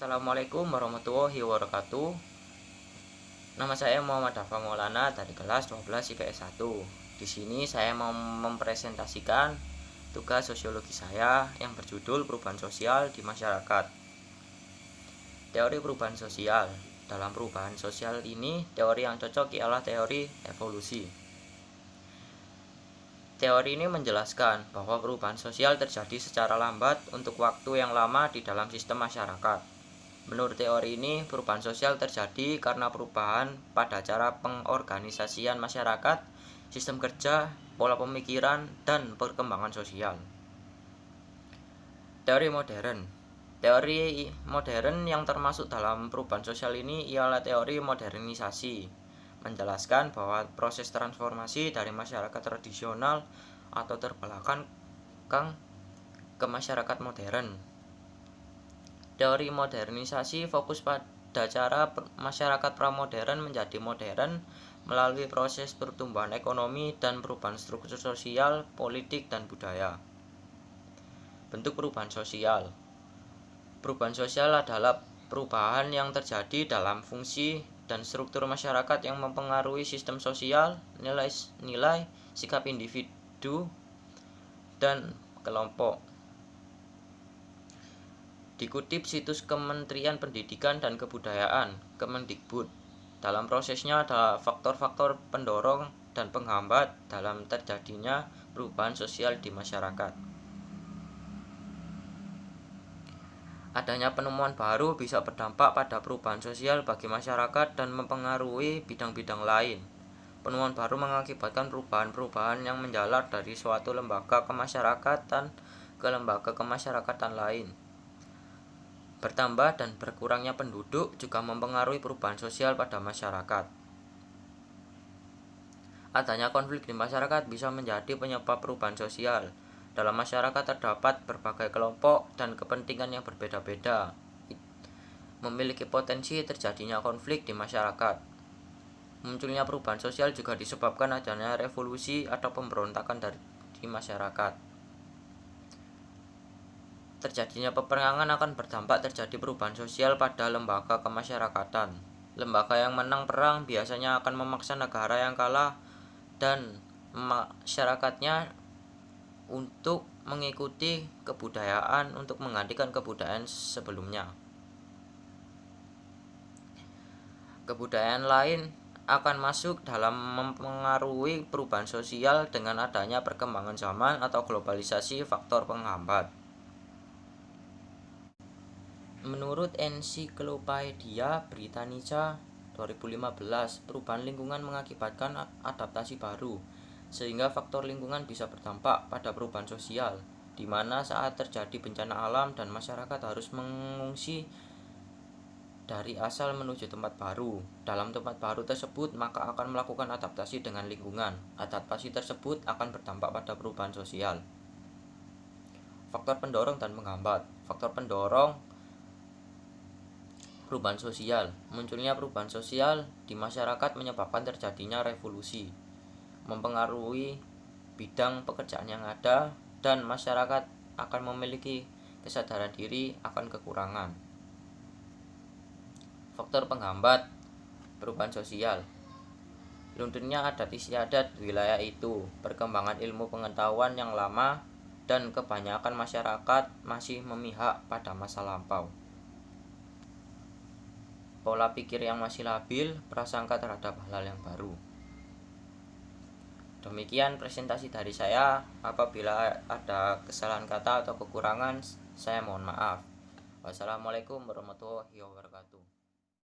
Assalamualaikum warahmatullahi wabarakatuh. Nama saya Muhammad Dafa Maulana dari kelas 12 IPS 1. Di sini saya mau mempresentasikan tugas sosiologi saya yang berjudul Perubahan Sosial di Masyarakat. Teori perubahan sosial. Dalam perubahan sosial ini, teori yang cocok ialah teori evolusi. Teori ini menjelaskan bahwa perubahan sosial terjadi secara lambat untuk waktu yang lama di dalam sistem masyarakat. Menurut teori ini, perubahan sosial terjadi karena perubahan pada cara pengorganisasian masyarakat, sistem kerja, pola pemikiran, dan perkembangan sosial. Teori modern. Teori modern yang termasuk dalam perubahan sosial ini ialah teori modernisasi, menjelaskan bahwa proses transformasi dari masyarakat tradisional atau terbelakang ke masyarakat modern. Teori modernisasi fokus pada cara masyarakat pramodern menjadi modern melalui proses pertumbuhan ekonomi dan perubahan struktur sosial, politik, dan budaya. Bentuk perubahan sosial. Perubahan sosial adalah perubahan yang terjadi dalam fungsi dan struktur masyarakat yang mempengaruhi sistem sosial, nilai, sikap individu, dan kelompok. Dikutip situs Kementerian Pendidikan dan Kebudayaan, Kemendikbud. Dalam prosesnya ada faktor-faktor pendorong dan penghambat dalam terjadinya perubahan sosial di masyarakat. Adanya penemuan baru bisa berdampak pada perubahan sosial bagi masyarakat dan mempengaruhi bidang-bidang lain. Penemuan baru mengakibatkan perubahan-perubahan yang menjalar dari suatu lembaga kemasyarakatan ke lembaga kemasyarakatan lain. Bertambah dan berkurangnya penduduk juga mempengaruhi perubahan sosial pada masyarakat. Adanya konflik di masyarakat bisa menjadi penyebab perubahan sosial. Dalam masyarakat terdapat berbagai kelompok dan kepentingan yang berbeda-beda. Memiliki potensi terjadinya konflik di masyarakat. Munculnya perubahan sosial juga disebabkan adanya revolusi atau pemberontakan di masyarakat. Terjadinya peperangan akan berdampak terjadi perubahan sosial pada lembaga kemasyarakatan. Lembaga yang menang perang biasanya akan memaksa negara yang kalah dan masyarakatnya untuk mengikuti kebudayaan untuk menggantikan kebudayaan sebelumnya. Kebudayaan lain akan masuk dalam mempengaruhi perubahan sosial dengan adanya perkembangan zaman atau globalisasi faktor penghambat. Menurut Ensiklopedia Britannica 2015, perubahan lingkungan mengakibatkan adaptasi baru, sehingga faktor lingkungan bisa berdampak pada perubahan sosial, di mana saat terjadi bencana alam dan masyarakat harus mengungsi dari asal menuju tempat baru. Dalam tempat baru tersebut, maka akan melakukan adaptasi dengan lingkungan. Adaptasi tersebut akan berdampak pada perubahan sosial. Faktor pendorong dan penghambat. Faktor pendorong perubahan sosial. Munculnya perubahan sosial di masyarakat menyebabkan terjadinya revolusi, mempengaruhi bidang pekerjaan yang ada, dan masyarakat akan memiliki kesadaran diri akan kekurangan. Faktor penghambat perubahan sosial. Lunturnya adat istiadat wilayah itu, perkembangan ilmu pengetahuan yang lama, dan kebanyakan masyarakat masih memihak pada masa lampau. Pola pikir yang masih labil, prasangka terhadap hal-hal yang baru. Demikian presentasi dari saya. Apabila ada kesalahan kata atau kekurangan, saya mohon maaf. Wassalamualaikum warahmatullahi wabarakatuh.